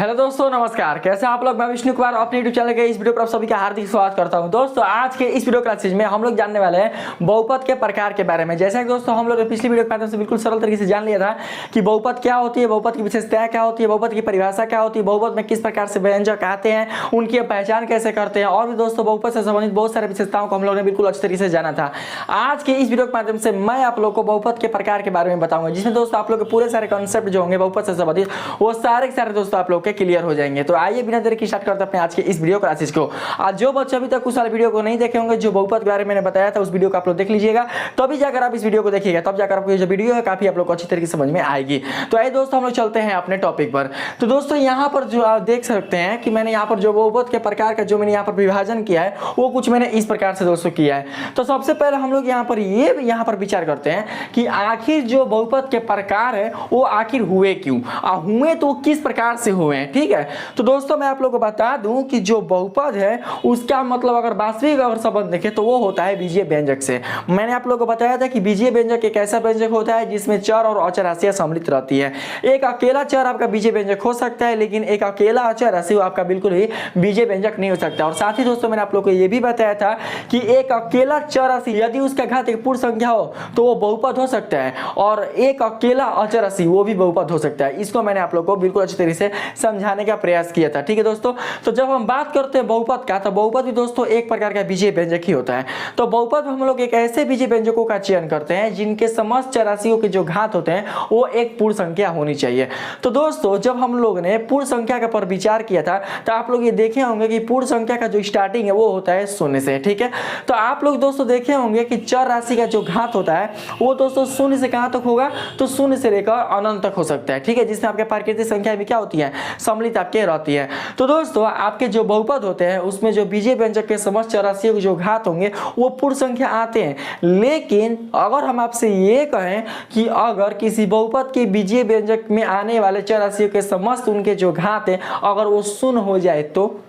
Hello दोस्तों, नमस्कार। कैसे आप लोग? मैं विष्णु कुमार अपने यूट्यूब चैनल के इस वीडियो पर आप सभी का हार्दिक स्वागत करता हूं। दोस्तों, आज के इस वीडियो क्लासेज में हम लोग जानने वाले हैं बहुपद के प्रकार के बारे में। जैसे कि दोस्तों हम लोग ने पिछली वीडियो के माध्यम से बिल्कुल सरल तरीके से जान लिया था कि बहुपद क्या होती है, बहुपद की विशेषताएं क्या होती है, बहुपद की परिभाषा क्या होती है, बहुपद में किस प्रकार से व्यंजक आते हैं, उनकी पहचान कैसे करते हैं, और भी दोस्तों बहुपद से संबंधित बहुत सारे विशेषताओं को हम लोग ने बिल्कुल अच्छी तरीके से जाना था। आज के इस वीडियो के माध्यम से मैं आप लोग को बहुपद के प्रकार के बारे में बताऊंगा, जिसमें दोस्तों आप लोग के पूरे सारे कॉन्सेप्ट जो होंगे बहुपद से संबंधित वो सारे दोस्तों आप लोग के क्लियर हो जाएंगे। तो आइए बिना देरी के स्टार्ट करते हैं अपने आज के इस वीडियो क्लासेस को। आज जो बच्चे अभी तक उस वाले वीडियो को नहीं देखे होंगे जो बहुपद के बारे में मैंने बताया था, उस वीडियो को आप लोग देख लीजिएगा, तभी जाकर आप इस वीडियो को देखिएगा, तब जाकर आपको ये जो वीडियो है काफी आप लोग को अच्छी तरीके से समझ में आएगी। तो आइए दोस्तों हम लोग चलते हैं अपने टॉपिक पर। तो दोस्तों यहाँ पर जो आप देख सकते हैं कि मैंने यहाँ पर जो बहुपद के प्रकार का जो मैंने यहाँ पर विभाजन किया है वो कुछ मैंने इस प्रकार से दोस्तों किया है। तो सबसे पहले हम लोग यहाँ पर विचार करते हैं कि आखिर जो बहुपद के प्रकार है वो आखिर हुए क्यों, हुए तो किस प्रकार से हुए हैं। ठीक है, तो दोस्तों मैं आप लोगों को बता दूं कि जो बहुपद है उसका मतलब अगर वास्तविक अगर संबंध देखें तो वो होता है बीजीय व्यंजक से। मैंने आप लोगों को बताया था कि बीजीय व्यंजक एक ऐसा व्यंजक होता है जिसमें चर और अचर राशियां सम्मिलित रहती है। एक अकेला चर आपका बीजीय व्यंजक हो सकता है, लेकिन एक अकेला अचर राशि आपका बिल्कुल ही बीजीय व्यंजक नहीं हो सकता। और साथ ही दोस्तों मैंने आप लोगों को यह भी बताया था कि एक अकेला चर राशि यदि उसका घात एक पूर्ण संख्या हो तो वो बहुपद हो सकता है, और एक अकेला अचर राशि वो भी बहुपद हो सकता है। इसको मैंने आप लोग को बिल्कुल अच्छी तरीके से समझाने का प्रयास किया था। ठीक है दोस्तों, तो जब हम बात करते हैं बहुपद का, तो बहुपद भी दोस्तों एक प्रकार का बीजीय व्यंजक ही होता है। तो बहुपद हम लोग एक ऐसे बीजीय व्यंजकों का चयन करते हैं जिनके समस्त चर राशियों के जो घात होते हैं वो एक पूर्ण संख्या होनी चाहिए। तो दोस्तों जब हम लोग ने पूर्ण संख्या का पर विचार किया था तो आप लोग ये देखे होंगे कि पूर्ण संख्या का जो स्टार्टिंग है वो होता है शून्य से। ठीक है, तो आप लोग दोस्तों देखे होंगे कि चर राशि का जो घात होता है वो दोस्तों शून्य से कहां तक होगा, तो शून्य से लेकर अनंत तक हो सकता है। ठीक है, जिसमें आपके प्राकृतिक संख्या भी क्या होती है, सम्मिलित आपके रहती है। तो दोस्तों आपके जो बहुपद होते हैं उसमें जो बीजीय व्यंजक के समस्त चर राशियों के जो घात होंगे वो पूर्ण संख्या आते हैं। लेकिन अगर हम आपसे ये कहें कि अगर किसी बहुपद के बीजीय व्यंजक में आने वाले चर राशियों के समस्त उनके जो घात है अगर वो शून्य हो जाए, तो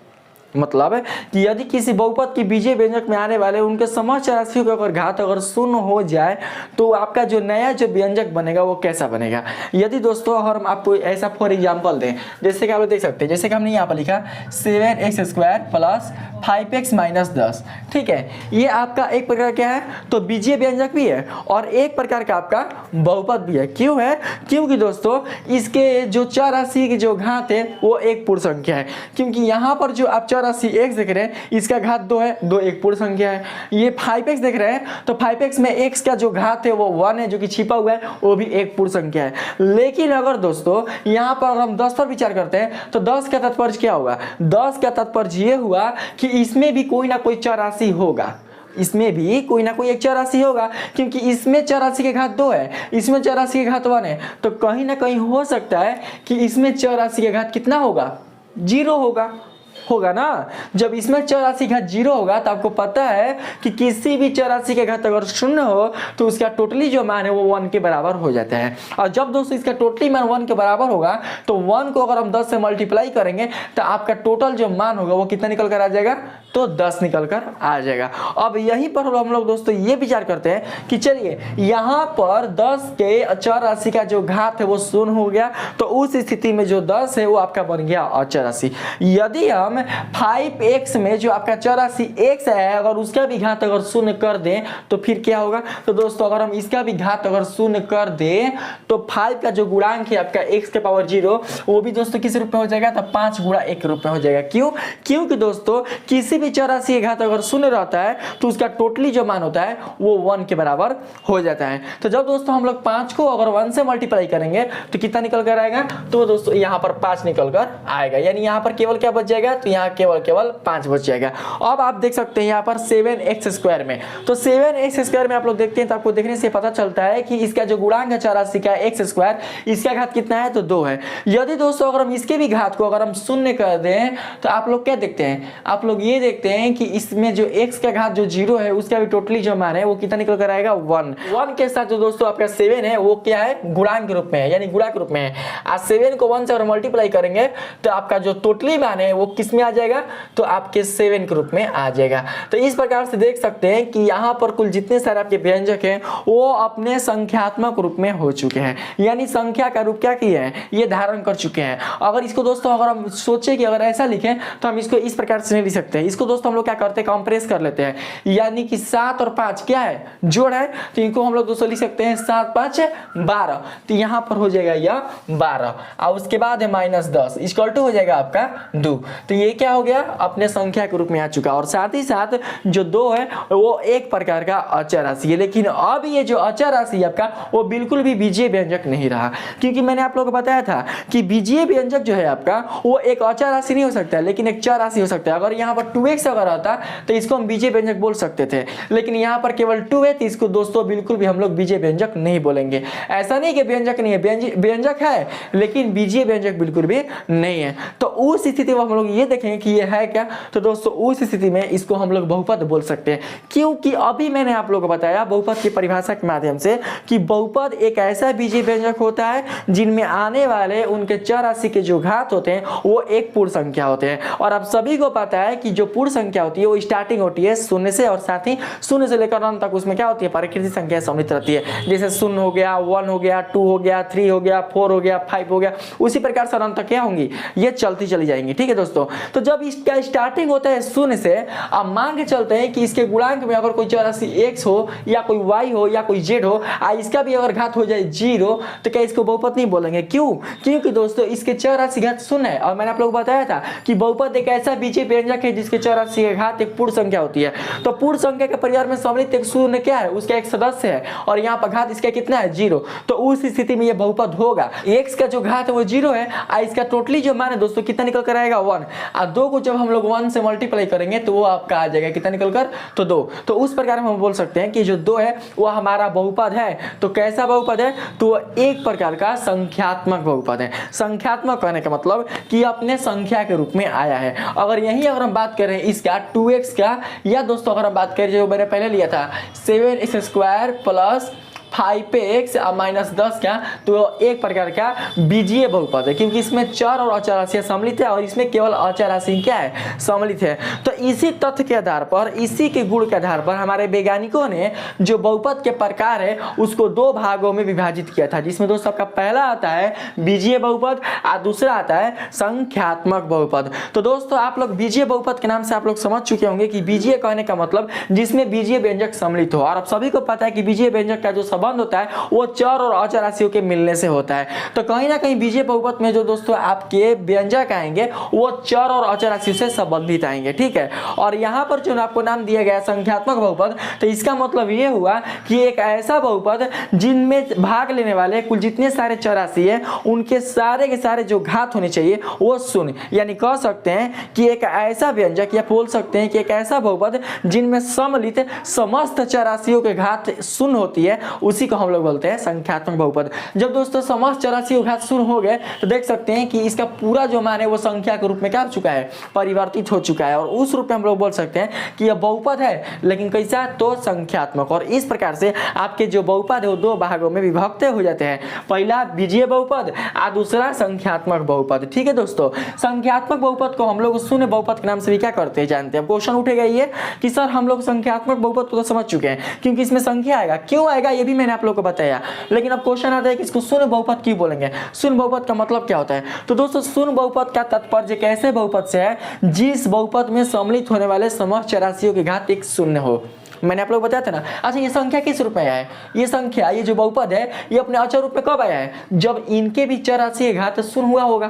मतलब है कि यदि किसी बहुपद की बीजीय व्यंजक में आने वाले उनके समस्त चर राशियों का अगर घात अगर शून्य हो जाए तो आपका जो नया जो व्यंजक बनेगा वो कैसा बनेगा। यदि दोस्तों अगर हम आपको ऐसा फॉर एग्जांपल दें, जैसे कि आप लोग देख सकते हैं, जैसे कि हमने यहाँ पर लिखा 7x² प्लस 5x माइनस 10। ठीक है, ये आपका एक प्रकार क्या है, तो बीजीय व्यंजक भी है और एक प्रकार का आपका बहुपद भी है। क्यों है, क्योंकि दोस्तों इसके जो चर राशि की जो घात है वो एक पूर्ण संख्या है। क्योंकि यहाँ पर जो आप राशि x देख रहे हैं इसका घात 2 है, 2 एक पूर्ण संख्या है। ये 5x देख रहे हैं तो 5x में x का जो घात है वो 1 है, जो कि छिपा हुआ है, वो भी एक पूर्ण संख्या है। लेकिन अगर दोस्तों यहाँ पर हम 10 पर विचार करते हैं तो 10 का तात्पर्य क्या होगा, 10 का तात्पर्य ये हुआ कि इसमें भी कोई ना कोई चर राशि होगा, इसमें भी कोई ना कोई एक चर राशि होगा, क्योंकि इसमें चर राशि के घात 2 है, इसमें चर राशि के घात 1 है। तो कहीं ना कहीं हो सकता है कि इसमें चर राशि के घात कितना होगा, 0 होगा ना। जब इसमें चर राशि घात 0 होगा तो आपको पता है कि किसी भी चर राशि के घात अगर 0 हो तो उसका टोटली जो मान है वो 1 के बराबर हो जाता है। और जब दोस्तों इसका टोटली मान 1 के बराबर होगा तो 1 को अगर हम 10 से मल्टीप्लाई करेंगे तो आपका टोटल जो मान होगा वो कितना निकल कर आ जाएगा, तो 10 निकल कर आ जाएगा। अब यहीं पर हम लोग दोस्तों ये विचार करते हैं कि चलिए यहाँ पर 10 के चर राशि का जो घात है वो 0 हो गया, तो उस स्थिति में जो 10 है वो आपका बन गया अचर राशि। यदि हम 5x में जो आपका चर राशि x है अगर उसका भी घात अगर 0 कर दें तो फिर क्या होगा, तो दोस्तों अगर हम इसका भी घात अगर 0 कर दें तो 5 का जो गुणांक है आपका x के पावर 0 वो भी दोस्तों किस रूप में हो जाएगा, तो 5 गुणा 1 रूप में हो जाएगा। क्यों, क्योंकि दोस्तों किसी भी चर राशि के घात अगर 0 रहता है तो उसका टोटली जो मान होता है वो 1 के बराबर हो जाता है। तो जब दोस्तों हम लोग 5 को अगर 1 से मल्टीप्लाई करेंगे तो कितना निकल कर आएगा, तो दोस्तों यहाँ पर 5 निकल कर आएगा, यानी यहाँ पर केवल क्या बच जाएगा, तो यहाँ केवल 5 बच जाएगा। अब आप देख सकते हैं यहाँ पर 7x² में, तो 7x² में आप लोग देखते हैं तो आपको देखने से पता चलता है कि इसका जो गुणांक है चर राशि का x², इसका घात कितना है, तो 2 है। यदि दोस्तों अगर हम इसके भी घात को अगर हम 0 कर दें तो आप लोग क्या देखते हैं, आप लोग ये देखते हैं कि इसमें जो x का घात जो 0 है उसका भी टोटली जो मान है वो कितना निकल कर आएगा, 1 के साथ जो दोस्तों आपका 7 है वो क्या है, गुणांक के रूप में है, यानी गुणा के रूप में है। आज 7 को 1 से अगर मल्टीप्लाई करेंगे तो आपका जो टोटली मान है वो किस में आ जाएगा, तो आपके 7 के रूप में आ जाएगा। तो इस प्रकार से देख सकते हैं कि यहाँ पर कुल जितने सारे आपके व्यंजक हैं वो अपने संख्यात्मक रूप में हो चुके हैं, यानी संख्या का रूप क्या किए हैं, ये धारण कर चुके हैं। अगर इसको दोस्तों अगर हम सोचे कि अगर ऐसा लिखें तो हम इसको इस प्रकार से नहीं लिख सकते हैं। इसको दोस्तों हम लोग क्या करते हैं, कंप्रेस कर लेते हैं, यानी कि 7 और 5 क्या है, जोड़ है, तो इनको हम लोग दोस्तों लिख सकते हैं 7 5 12। तो यहाँ पर हो जाएगा यह 12 और उसके बाद है -10 इक्वल टू हो जाएगा आपका 2। तो ये क्या हो गया, अपने संख्या के रूप में आ चुका। और साथ ही साथ जो 2 है वो एक प्रकार का अचर राशि है, लेकिन अब ये जो अचर राशि है आपका वो बिल्कुल भी बीजीय व्यंजक नहीं रहा, क्योंकि मैंने आप लोगों को बताया था कि बीजीय व्यंजक जो है आपका वो एक अचर राशि नहीं हो सकता है, लेकिन एक चर राशि हो सकता है। अगर यहाँ पर 2x अगर आता तो इसको हम बीजीय व्यंजक बोल सकते थे, लेकिन यहाँ पर केवल 2 है तो इसको दोस्तों बिल्कुल भी हम लोग बीजीय व्यंजक नहीं बोलेंगे। ऐसा नहीं कि व्यंजक नहीं है, व्यंजक है लेकिन बीजीय व्यंजक बिल्कुल भी नहीं है। तो उस स्थिति में हम लोग ये देखेंगे कि ये है क्या, तो दोस्तों उस स्थिति में इसको हम लोग बहुपद बोल सकते हैं, क्योंकि अभी मैंने आप लोगों को बताया बहुपद की परिभाषा के माध्यम से कि बहुपद एक ऐसा बीजीय व्यंजक होता है जिनमें आने वाले उनके चर राशि के जो घात होते हैं वो एक पूर्ण संख्या होते हैं। और आप सभी को पता है कि जो पूर्ण संख्या होती है वो स्टार्टिंग होती है 0 से, और साथ ही 0 से लेकर अंत तक उसमें क्या होती है, प्राकृतिक संख्या सम्मिलित रहती है। जैसे 0 हो गया, 1 हो गया, 2 हो गया, 3 हो गया, 4 हो गया, 5 हो गया, उसी प्रकार से अंत तक क्या होंगी, ये चलती चली जाएंगी। ठीक है दोस्तों, तो जब इसका स्टार्टिंग होता है 0 से, अब मान के चलते हैं कि इसके गुणांक में अगर कोई चर राशि x हो या कोई y हो या कोई z हो, इसका भी अगर घात हो जाए 0, तो क्या इसको बहुपद नहीं बोलेंगे? क्यों? क्योंकि दोस्तों इसके चर राशि घात 0 है, और मैंने आप लोगों को बताया था कि बहुपद एक ऐसा बीजीय व्यंजक है जिसके चर राशि का घात एक पूर्ण संख्या होती है। तो पूर्ण संख्या के परिवार में सम्मिलित एक शून्य क्या है, उसका एक सदस्य है, और यहाँ पर घात इसका कितना है, 0। तो उस स्थिति में यह बहुपद होगा। x का जो घात है वो 0 है, इसका टोटली जो मान है दोस्तों कितना निकल कर आएगा, 1। और 2 को जब हम लोग 1 से मल्टीप्लाई करेंगे तो वो आपका आ जाएगा कितना निकल कर, तो 2। तो उस प्रकार हम बोल सकते हैं कि जो 2 है वो हमारा बहुपद है। तो कैसा बहुपद है, तो एक प्रकार का संख्यात्मक बहुपद है। संख्यात्मक कहने का मतलब कि अपने संख्या के रूप में आया है। अगर यही अगर हम बात करें इसका 2x का, या दोस्तों अगर हम बात करें जो मैंने पहले लिया था 7x² प्लस 5x -10 का, तो एक प्रकार का बीजीय बहुपद है, क्योंकि इसमें चर और अचर राशियां सम्मिलित है और इसमें केवल अचर राशि क्या है, सम्मिलित है। तो इसी तथ्य के आधार पर, इसी के गुण के आधार पर हमारे वैज्ञानिकों ने जो बहुपद के प्रकार है उसको 2 भागों में विभाजित किया था, जिसमें दोस्तों आपका पहला आता है बीजीय बहुपद और दूसरा आता है संख्यात्मक बहुपद। तो दोस्तों आप लोग बीजीय बहुपद के नाम से आप लोग समझ चुके होंगे कि बीजीय कहने का मतलब जिसमें बीजीय व्यंजक सम्मिलित हो, और आप सभी को पता है कि बीजीय व्यंजक का जो संबंध होता है वो चर और अचर राशियों के मिलने से होता है। तो कहीं ना कहीं बीजीय बहुपद में जो दोस्तों आपके व्यंजक आएंगे वो चर और अचर राशियों से संबंधित आएंगे। ठीक है, और यहाँ पर जो आपको नाम दिया गया संख्यात्मक बहुपद, तो इसका मतलब ये हुआ कि एक ऐसा बहुपद जिनमें भाग लेने वाले कुल जितने सारे चर राशि है उनके सारे के सारे जो घात होने चाहिए वो 0, यानी कह सकते हैं कि एक ऐसा व्यंजक, या बोल सकते हैं कि एक ऐसा बहुपद जिनमें सम्मिलित समस्त चर राशियों के घात 0 होती है, उसी को हम लोग बोलते हैं संख्यात्मक बहुपद। जब दोस्तों समस्त चर राशियों के घात 0 हो गए तो देख सकते हैं कि इसका पूरा जो मान है वो संख्या के रूप में क्या हो चुका है, परिवर्तित हो चुका है, और उस रूप में हम लोग बोल सकते हैं कि यह बहुपद है, लेकिन कैसा, तो संख्यात्मक। और इस प्रकार से आपके जो बहुपद है वो 2 भागों में विभक्त हो जाते हैं, पहला बीजीय बहुपद और दूसरा संख्यात्मक बहुपद। ठीक है दोस्तों, संख्यात्मक बहुपद को हम लोग शून्य बहुपद के नाम से भी क्या करते हैं जानते हैं। क्वेश्चन उठेगा ये कि सर हम लोग संख्यात्मक बहुपद को तो समझ चुके हैं, क्योंकि इसमें संख्या आएगा, क्यों आएगा ये भी मैंने आप लोग को बताया, लेकिन अब क्वेश्चन आता है कि इसको शून्य बहुपद क्यों बोलेंगे, शून्य बहुपद का मतलब क्या होता है। तो दोस्तों शून्य बहुपद का तात्पर्य एक ऐसे बहुपद से है जिस बहुपद में सम्मिलित होने वाले समस्त चर राशियों की घात एक शून्य हो। मैंने आप लोग बताया था ना। अच्छा, ये संख्या किस रूप में आया है, ये संख्या, ये जो बहुपद है ये अपने अचर रूप में कब आया है, जब इनके भी चर राशि के घात शून्य हुआ होगा।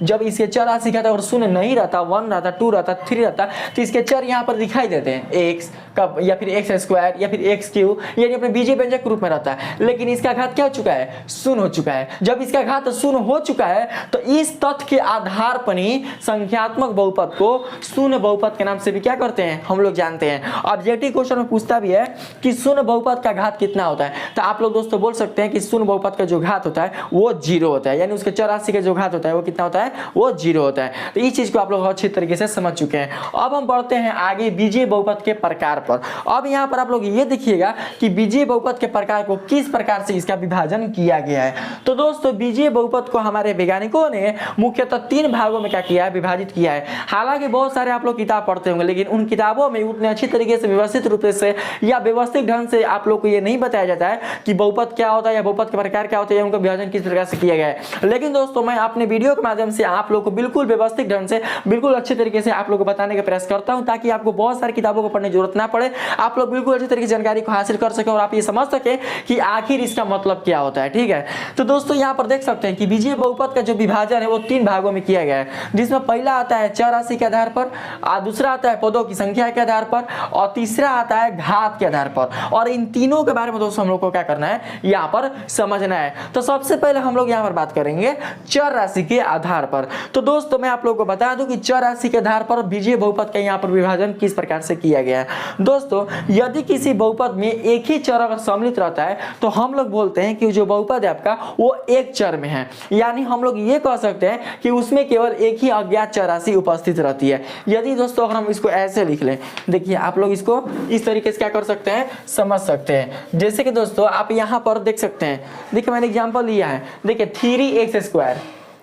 जब इसके चर राशि का और शून्य नहीं रहता, 1 रहता, 2 रहता, 3 रहता, तो इसके चर यहाँ पर दिखाई देते हैं x का, या फिर x² या फिर x3, यानी अपने बीजीय व्यंजक के रूप में रहता है। लेकिन इसका घात क्या हो चुका है, 0 हो चुका है। जब इसका घात 0 हो चुका है तो इस तथ्य के आधार पर ही संख्यात्मक बहुपद को शून्य बहुपद के नाम से भी क्या करते हैं, हम लोग जानते हैं। ऑब्जेक्टिव क्वेश्चन में पूछता भी है कि शून्य बहुपद का घात कितना होता है, तो आप लोग दोस्तों बोल सकते हैं कि शून्य बहुपद का जो घात होता है वो 0 होता है, यानी उसके चर राशि का जो घात होता है वो कितना होता है, वो 0 होता है। तो इस चीज़ को आप लोग अच्छी तरीके से समझ चुके हैं। अब हम बढ़ते हैं आगे बीजीय बहुपद के प्रकार पर। अब यहाँ पर आप लोग ये देखिएगा कि बीजीय बहुपद के प्रकार को किस प्रकार से इसका विभाजन किया गया है। तो दोस्तों बीजीय बहुपद को हमारे वैज्ञानिकों ने मुख्यतः 3 भागों में क्या किया है, विभाजित किया है। हालांकि बहुत सारे आप लोग किताब पढ़ते होंगे, लेकिन उन किताबों में उतने अच्छी तरीके से व्यवस्थित रूप से या व्यवस्थित ढंग से आप लोग को ये नहीं बताया जाता है कि बहुपद क्या होता है या बहुपद के प्रकार क्या होते हैं, उनका विभाजन किस प्रकार से किया गया है। लेकिन दोस्तों मैं अपने वीडियो के माध्यम से आप लोग को बिल्कुल व्यवस्थित ढंग से, बिल्कुल अच्छे तरीके से आप लोग को बताने का प्रयास करता हूं, ताकि आपको बहुत सारी किताबों को पढ़ने की जरूरत ना पड़े, आप लोग बिल्कुल अच्छी तरीके से जानकारी को हासिल कर सके और आप ये समझ सके कि आखिर इसका मतलब क्या होता है। ठीक है, तो दोस्तों यहाँ पर देख सकते हैं कि बीजीय बहुपद का जो विभाजन है वो 3 भागों में किया गया है, जिसमें पहला आता है चर राशि के आधार पर, दूसरा आता है पदों की संख्या के आधार पर, और तीसरा आता है घात के आधार पर। और इन तीनों के बारे में दोस्तों हम लोग को क्या करना है, यहाँ पर समझना है। तो सबसे पहले हम लोग यहाँ पर बात करेंगे चर राशि के आधार पर। तो दोस्तों मैं आप लोग को बता दूं कि चर राशि के आधार पर बीजीय बहुपद का यहाँ पर विभाजन किस प्रकार से किया गया है। दोस्तों यदि किसी बहुपद में एक ही चर अगर सम्मिलित रहता है तो हम लोग बोलते हैं कि जो बहुपद है आपका वो एक चर में है, यानी हम लोग ये कह सकते हैं कि उसमें केवल एक ही अज्ञात चर राशि उपस्थित रहती है। यदि दोस्तों अगर हम इसको ऐसे लिख लें, देखिए आप लोग इसको इस तरीके से क्या कर सकते हैं, समझ सकते हैं। जैसे कि दोस्तों आप यहाँ पर देख सकते हैं, देखिए मैंने एग्जांपल लिया है, देखिए 3x²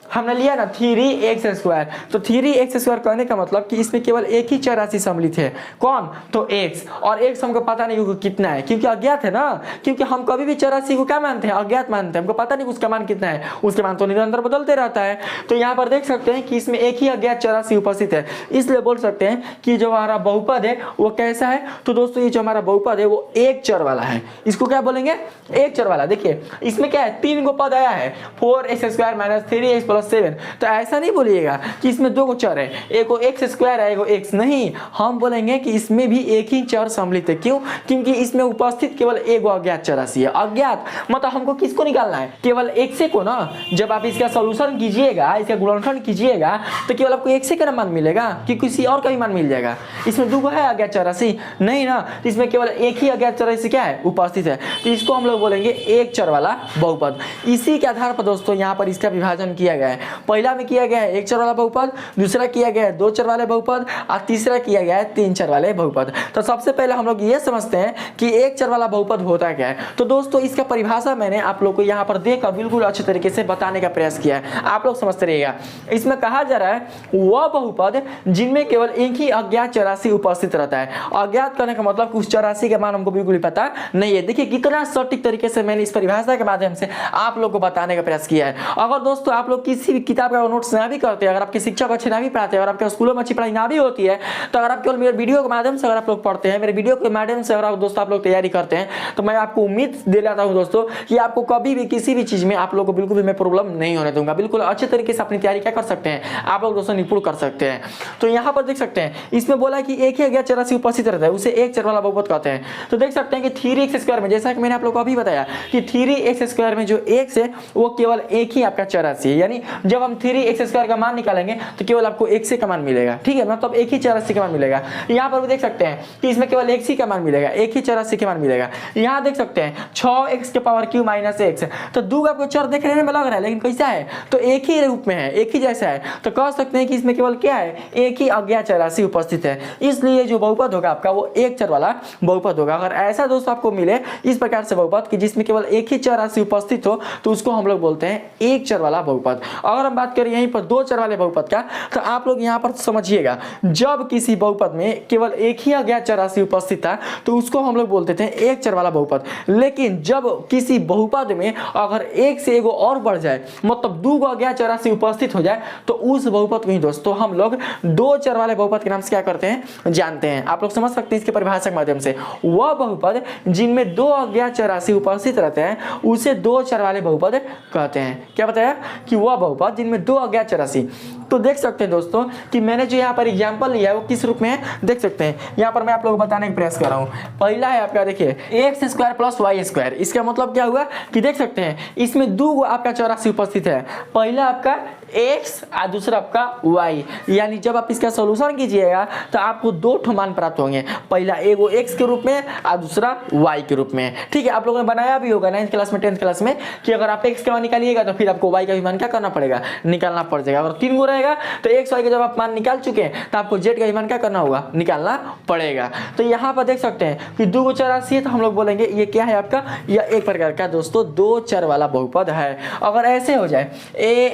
हमने लिया ना 3x²। तो 3x² कहने का मतलब कि इसमें केवल एक ही चर राशि सम्मिलित है, कौन, तो x, और x हमको पता नहीं होगा कितना है, क्योंकि अज्ञात है ना। क्योंकि हम कभी भी चर राशि को क्या मानते हैं, अज्ञात मानते हैं, हमको पता नहीं उसका मान कितना है, उसके मान तो निरंतर बदलते रहता है। तो यहाँ पर देख सकते हैं कि इसमें एक ही अज्ञात चर राशि उपस्थित है, इसलिए बोल सकते हैं कि जो हमारा बहुपद है वो कैसा है। तो दोस्तों ये जो हमारा बहुपद है वो एक चर वाला है, इसको क्या बोलेंगे, एक चर वाला। देखिए इसमें क्या है, 3 गो पद आया है, 4x² - 3x + 7। तो ऐसा नहीं बोलिएगा कि इसमें 2 चर है, एक x² है, एक x, नहीं, हम बोलेंगे कि इसमें भी एक ही चर सम्मिलित है। क्यों, क्योंकि इसमें उपस्थित केवल एक अज्ञात चर राशि है। अज्ञात मतलब हमको किसको निकालना है, केवल x को ना। जब आप इसका सॉल्यूशन कीजिएगा, इसका गुणनखंड कीजिएगा, तो केवल आपको x का मान मिलेगा कि किसी और का भी मान मिल जाएगा। इसमें 2 है अज्ञात चर राशि, नहीं ना, तो इसमें केवल एक ही अज्ञात चर राशि क्या है, उपस्थित है। तो इसको हम लोग बोलेंगे एक चर वाला बहुपद। इसी के आधार पर दोस्तों यहाँ पर इसका विभाजन किया गया है। पहला में किया गया है एक चर वाला बहुपद, दूसरा किया गया है 2 चर वाले बहुपद, और तीसरा किया गया है 3 चर वाले बहुपद। तो सबसे पहले हम लोग ये समझते हैं कि एक चर वाला बहुपद होता क्या है। तो दोस्तों इसका परिभाषा मैंने आप लोग को यहाँ पर देकर बिल्कुल अच्छे तरीके से बताने का प्रयास किया है, आप लोग समझते रहिएगा। इसमें कहा जा रहा है वह बहुपद जिनमें केवल एक ही अज्ञात चर राशि उपस्थित रहता है। अज्ञात करने का मतलब उस चर राशि का मान हमको बिल्कुल ही पता नहीं है। देखिए कितना सटीक तरीके से मैंने इस परिभाषा के माध्यम से आप लोग को बताने का प्रयास किया है। अगर दोस्तों आप लोग किसी भी किताब का नोट्स ना भी करते हैं, अगर आपके शिक्षक अच्छे ना भी पढ़ाते हैं, अगर आपके स्कूलों में अच्छी पढ़ाई ना भी होती है, तो अगर आप केवल मेरे वीडियो के माध्यम से अगर आप लोग पढ़ते हैं, मेरे वीडियो के माध्यम से अगर आप दोस्तों आप लोग तैयारी करते हैं, तो मैं आपको उम्मीद दिलाता हूं दोस्तों कि आपको कभी भी किसी भी चीज में आप लोग को बिल्कुल भी मैं प्रॉब्लम नहीं होने दूंगा। बिल्कुल अच्छे तरीके से अपनी तैयारी क्या कर सकते हैं, आप लोग दोस्तों निपुण कर सकते हैं। तो यहाँ पर देख सकते हैं इसमें बोला कि एक ही अज्ञात चर राशि उपस्थित रहता है, उसे एक चर वाला बहुपद कहते हैं। तो देख सकते हैं कि 3x² में, जैसा कि मैंने आप लोग को अभी बताया कि 3x² में जो x है वो केवल एक ही आपका चर राशि है, यानी जब हम 3x² का मान निकालेंगे तो केवल आपको x का मान मिलेगा। ठीक है, मतलब एक ही चर राशि का मान मिलेगा। यहाँ पर भी देख सकते हैं कि इसमें केवल x का मान मिलेगा, एक ही चर राशि का मान मिलेगा। यहाँ देख सकते हैं 6x³ - x। तो 2 आपको चर देखने में लग रहा है, लेकिन कैसा है, तो एक ही रूप में है, एक ही जैसा है। तो कह सकते हैं कि इसमें केवल क्या है, एक ही अज्ञात चर राशि उपस्थित है, इसलिए जो बहुपद होगा आपका वो एक चर वाला बहुपद होगा। अगर ऐसा दोस्तों आपको मिले इस प्रकार से बहुपद कि जिसमें केवल एक ही चर राशि उपस्थित हो, तो उसको हम लोग बोलते हैं एक चर वाला बहुपद। अगर हम बात करें यहीं पर 2 चर वाले बहुपद का, तो आप लोग यहाँ पर समझिएगा, जब किसी बहुपद में केवल एक ही अज्ञात चर राशि उपस्थित था तो उसको हम लोग बोलते थे एक चर वाला बहुपद। लेकिन जब किसी बहुपद में अगर एक से एगो और बढ़ जाए, मतलब 2 अज्ञात चर राशि उपस्थित हो जाए, तो उस बहुपद को ही दोस्तों हम लोग 2 चर वाले बहुपद के नाम से क्या करते हैं, जानते हैं। आप लोग समझ सकते हैं इसके परिभाषा के माध्यम से, वह बहुपद जिनमें 2 अज्ञात चर राशि उपस्थित रहते हैं उसे 2 चर वाले बहुपद कहते हैं। क्या बताया कि वह बहुपद जिनमें 2 अज्ञात चर राशि, तो देख सकते हैं दोस्तों कि मैंने जो यहाँ पर एग्जाम्पल लिया है वो किस रूप में है, देख सकते हैं। यहाँ पर मैं आप लोगों को बताने का प्रयास कर रहा हूँ। पहला है आपका देखिए x square plus y square. इसका मतलब क्या हुआ कि देख सकते हैं इसमें दो आपका चौरासी उपस्थित है। पहला आपका x और दूसरा आपका y, यानी जब आप इसका सॉल्यूशन कीजिएगा तो आपको दो ठो मान प्राप्त होंगे, पहला एगो x के रूप में और दूसरा y के रूप में। ठीक है, आप लोगों ने बनाया भी होगा 9th क्लास में 10th क्लास में कि अगर आप x का मान निकालिएगा तो फिर आपको y का भी मान क्या करना पड़ेगा, निकालना पड़ जाएगा। अगर 3 गो रहेगा तो x y का जब आप मान निकाल चुके हैं तो आपको z का भी मान क्या करना होगा, निकालना पड़ेगा। तो यहाँ पर देख सकते हैं कि दो चौरासी है तो हम लोग बोलेंगे ये क्या है आपका, यह एक प्रकार का दोस्तों दो चर वाला बहुपद है। अगर ऐसे हो जाए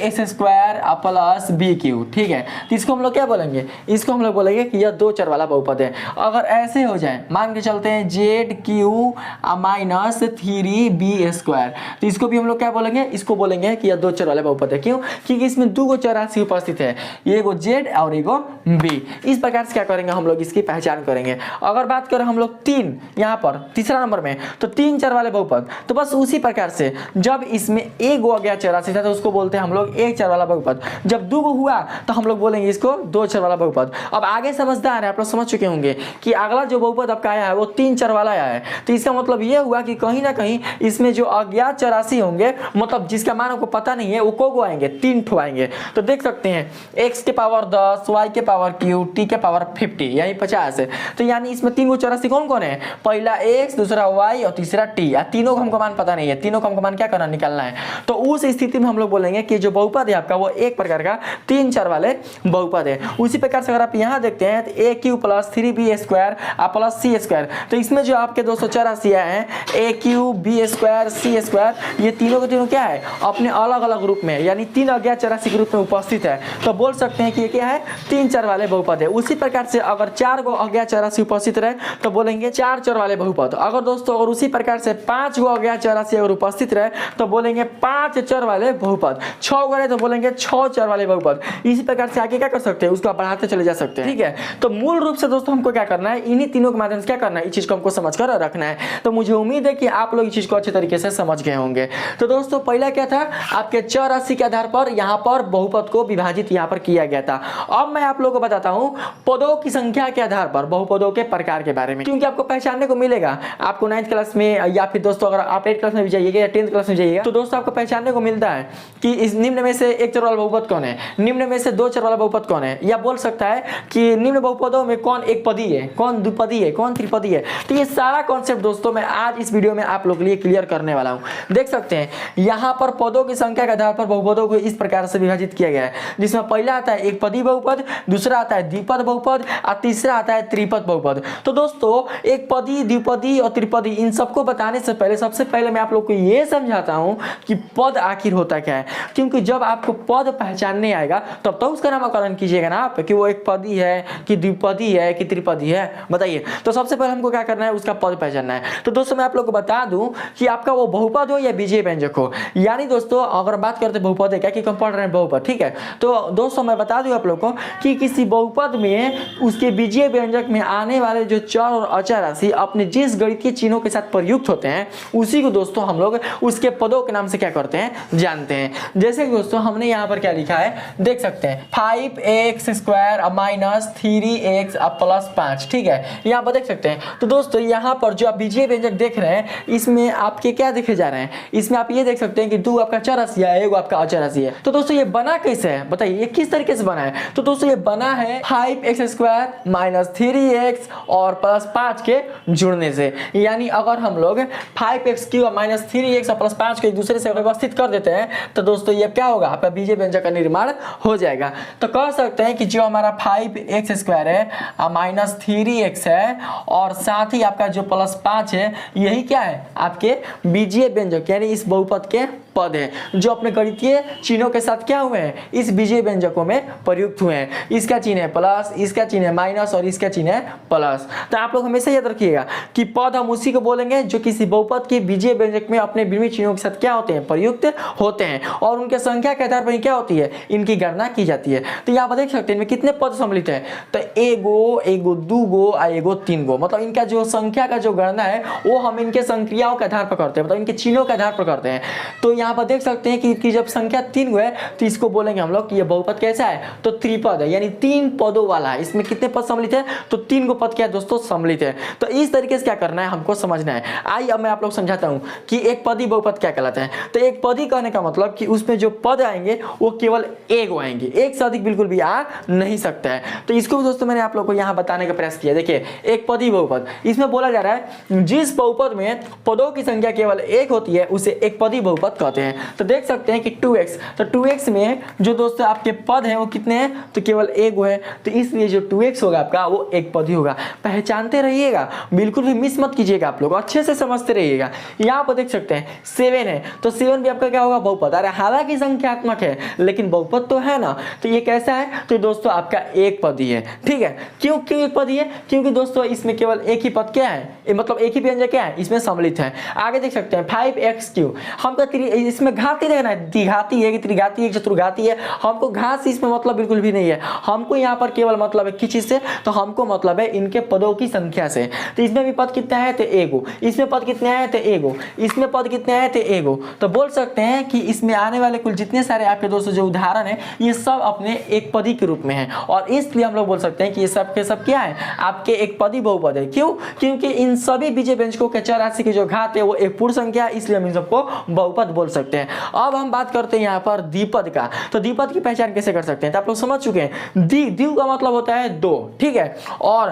ax square plus B Q, ठीक है, तो इसको हम लोग क्या बोलेंगे, इसको हम लोग बोलेंगे कि यह दो चर वाला बहुपद है। अगर ऐसे हो जाए मान के चलते हैं Z Q minus 3b square, तो इसको भी हम लोग क्या बोलेंगे, इसको बोलेंगे कि यह दो चर वाला बहुपद है। क्यों, क्योंकि इसमें दो गो चौरासी उपस्थित है, एगो जेड और एगो बी। इस प्रकार से क्या करेंगे हम लोग, इसकी पहचान करेंगे। अगर बात करें हम लोग 3 यहाँ पर तीसरा नंबर में, तो 3 चर वाले बहुपद, तो बस उसी प्रकार से जब इसमें एक गो आ गया चौरासी था तो उसको बोलते हैं हम लोग एक चर वाला बहुपद। जब दो गो हुआ तो हम लोग बोलेंगे इसको दो चर वाला बहुपद। अब आगे समझदार है, आप लोग समझ चुके होंगे कि अगला जो बहुपद आपका आया है वो 3 चर वाला आया है। तो इसका मतलब ये हुआ कि कहीं ना कहीं इसमें जो अज्ञात चौरासी होंगे, मतलब जिसका मान आपको पता नहीं है, वो को आएंगे, 3 ठो आएंगे। तो देख सकते हैं x के पावर 10, y के पावर क्यू, t के पावर 50 यानी 50 है। तो यानी इसमें 3 गो चौरासी कौन कौन है, पहला x, दूसरा y और तीसरा t। तीनों को हमको मान पता नहीं है, तीनों को हमको मान क्या करना, निकालना है। तो उस स्थिति में हम लोग बोलेंगे कि जो बहुपद है आपका वो एक प्रकार का 3 चर वाले बहुपद है। उसी प्रकार से अगर आप यहाँ देखते हैं तो a q plus 3b square plus c square, तो इसमें जो आपके दोस्तों चौरासी हैं a q b square c square, ये तीनों के तीनों क्या है, अपने अलग अलग रूप में यानी 3 अज्ञात चौरासी के रूप में उपस्थित है। तो बोल सकते हैं कि ये क्या है, 3 चर वाले बहुपद है। उसी प्रकार से अगर 4 गो अज्ञात चौरासी उपस्थित रहे तो बोलेंगे 4 चर वाले बहुपद। अगर दोस्तों अगर उसी प्रकार से 5 गो अज्ञात चौरासी अगर उपस्थित रहे तो बोलेंगे 5 चर वाले बहुपद। 6 गो रहे तो बोलेंगे 6 चर वाले बहुपद। इसी प्रकार से आगे क्या कर सकते हैं, उसको बढ़ाते चले जा सकते हैं। ठीक है, तो मूल रूप से दोस्तों हमको क्या करना है, इन्हीं तीनों के माध्यम से क्या करना है, इस चीज को हमको समझ कर रखना है। तो मुझे उम्मीद है कि आप लोग इस चीज को अच्छे तरीके से समझ गए होंगे। तो दोस्तों पहला क्या था, आपके चौरासी के आधार पर यहाँ पर बहुपद को विभाजित यहाँ पर किया गया था। अब मैं आप लोगों को बताता हूँ पदों की संख्या के आधार पर बहुपदों के प्रकार के बारे में, क्योंकि आपको पहचानने को मिलेगा। आपको 9th क्लास में या फिर दोस्तों अगर आप 8th क्लास में भी जाइएगा या 10th क्लास में जाइएगा तो दोस्तों आपको पहचानने को मिलता है कि इस निम्न में से एक चर वाला बहुपद कौन है, निम्न में से दो चर वाला बहुपद कौन है, या बोल सकता है कि निम्न बहुपदों में कौन एक पदी है, कौन द्विपदी है, कौन त्रिपदी है। तो ये सारा कॉन्सेप्ट दोस्तों मैं आज इस वीडियो में आप लोग के लिए क्लियर करने वाला हूँ। देख सकते हैं यहाँ पर पदों की संख्या के आधार पर बहुपदों को इस प्रकार से विभाजित किया गया है, जिसमें पहला आता है एक पदी बहुपद, दूसरा आता है द्विपद बहुपद और तीसरा आता है त्रिपद बहुपद। तो दोस्तों एक पदी, द्विपदी और त्रिपदी इन सबको बताने से पहले सबसे पहले मैं आप लोग को ये समझाता हूँ कि पद आखिर होता क्या है, क्योंकि जब आपको पद पहचानने आएगा तब तो उसका नामकरण कीजिएगा ना आप कि वो एक पदी है कि द्विपदी है कि त्रिपदी है, बताइए। तो सबसे पहले हमको क्या करना है, उसका पद पहचानना है। तो दोस्तों मैं आप लोग को बता दूं कि आपका वो बहुपद हो या बीजीय व्यंजक हो, यानी दोस्तों अगर बात करते बहुपद है क्या कि हम पढ़ रहे हैं बहुपद, ठीक है। तो दोस्तों मैं बता दूं आप लोग को कि किसी बहुपद में उसके बीजीय व्यंजक में आने वाले जो चर और अचर राशि अपने जिस गणितीय चिन्हों के साथ प्रयुक्त होते हैं उसी को दोस्तों हम लोग उसके पदों के नाम से क्या करते हैं, जानते हैं। जैसे कि दोस्तों हमने यहाँ पर क्या लिखा है, देख सकते हैं 5x square minus 3x plus 5, ठीक है, यहाँ पर देख सकते हैं। तो दोस्तों यहाँ पर जो आप बीजीय व्यंजक देख रहे हैं इसमें आपके क्या देखे जा रहे हैं, इसमें आप ये देख सकते हैं कि दो आपका चर राशि है, एक आपका अचर राशि है। तो दोस्तों ये बना कैसे है, बताइए ये किस तरीके से बना है। तो दोस्तों ये बना है 5x स्क्वायर माइनस 3x और प्लस 5 के जुड़ने से, यानी अगर हम लोग 5x क्यूब माइनस 3x और प्लस 5 को एक दूसरे से व्यवस्थित कर देते हैं तो दोस्तों ये क्या होगा, आपका बीजीय व्यंजक का निर्माण हो जाएगा। तो कह सकते हैं कि जो हमारा 5x स्क्वायर है माइनस 3x है और साथ ही आपका जो प्लस 5 है, यही क्या है आपके बीजीय व्यंजक यानी इस बहुपद के पद है जो अपने गणितीय चिन्हों के साथ क्या हुए हैं, इस बीजीय व्यंजकों में प्रयुक्त हुए हैं। इसका चिन्ह है प्लस, इसका चिन्ह है माइनस और इसका चिन्ह है प्लस। तो आप लोग हमेशा याद रखिएगा कि पद हम उसी को बोलेंगे जो किसी बहुपद के बीजीय व्यंजक में अपने विभिन्न चिन्हों के साथ क्या होते हैं, प्रयुक्त होते हैं और उनके संख्या के आधार पर क्या होती है, इनकी गणना की जाती है। तो यहाँ पर देख सकते हैं इनमें कितने पद सम्मिलित है, तो एगो दूगो और एगो तीनगो, मतलब इनका जो संख्या का जो गणना है वो हम इनके संक्रियाओं के आधार पर करते हैं, मतलब इनके चिन्हों के आधार पर करते हैं। तो यहाँ पर देख सकते हैं कि जब संख्या 3 है तो इसको बोलेंगे हम लोग कि ये बहुपद कैसा है, तो त्रिपद है, यानी 3 पदों वाला है। इसमें कितने पद सम्मिलित है, तो 3 पद क्या है दोस्तों, सम्मिलित है। तो इस तरीके से क्या करना है, हमको समझना है। आइए अब मैं आप लोग समझाता हूँ कि एक पदी बहुपद क्या कहलाता है। तो एक पदी कहने का मतलब कि उसमें जो पद आएंगे वो केवल एक आएंगे, एक से अधिक बिल्कुल भी आ नहीं सकता है। तो इसको भी दोस्तों मैंने आप लोग को यहाँ बताने का प्रयास किया। देखिए एक पदी बहुपद, इसमें बोला जा रहा है जिस बहुपद में पदों की संख्या केवल एक होती है उसे एक पदी बहुपद कहते हैं। तो देख सकते हैं कि 2x, तो 2x में जो दोस्तों आपके पद हैं वो कितने हैं, तो केवल एक है। तो इसलिए जो 2x होगा आपका वो एक पदी होगा। पहचानते रहिएगा, बिल्कुल भी मिस मत कीजिएगा, आप लोग अच्छे से समझते रहिएगा। यहाँ पर देख सकते हैं 7 है, तो 7 भी आपका क्या होगा, बहुपद। अरे हालांकि संख्यात्मक है लेकिन बहुपद तो है ना। तो ये कैसा है, तो दोस्तों आपका एक पदी है। ठीक है, क्यों एक पदी है, क्योंकि दोस्तों इसमें केवल एक ही पद क्या है, मतलब एक ही व्यंजक क्या है, इसमें सम्मिलित है। आगे देख सकते हैं 5x3, हमको इसमें घाती देखना है, द्विघाती है कि त्रिघाती है, चतुर्घाती है, हमको घात इसमें मतलब बिल्कुल भी नहीं है। हमको यहाँ पर केवल मतलब है किस चीज से, तो हमको मतलब है इनके पदों की संख्या से। तो इसमें भी पद कितना है, तो एगो, इसमें पद कितने हैं, तो एगो, इसमें पद कितने हैं, तो एगो। तो बोल सकते हैं कि इसमें आने वाले कुल जितने सारे आपके दोस्तों जो उदाहरण है ये सब अपने एक पदी के रूप में है, और इसलिए हम लोग बोल सकते हैं कि ये सब के सब क्या है, आपके एक पदी बहुपद है। क्यों, क्योंकि इन सभी बीजीय व्यंजकों के चर राशि की जो घात है वो एक पूर्ण संख्या है, इसलिए हम इन सबको बहुपद बोल सकते हैं। अब हम बात करते हैं यहाँ पर द्विपद का। तो द्विपद की पहचान कैसे कर सकते हैं, तो आप लोग समझ चुके हैं। द्वि का मतलब होता है दो, ठीक है, और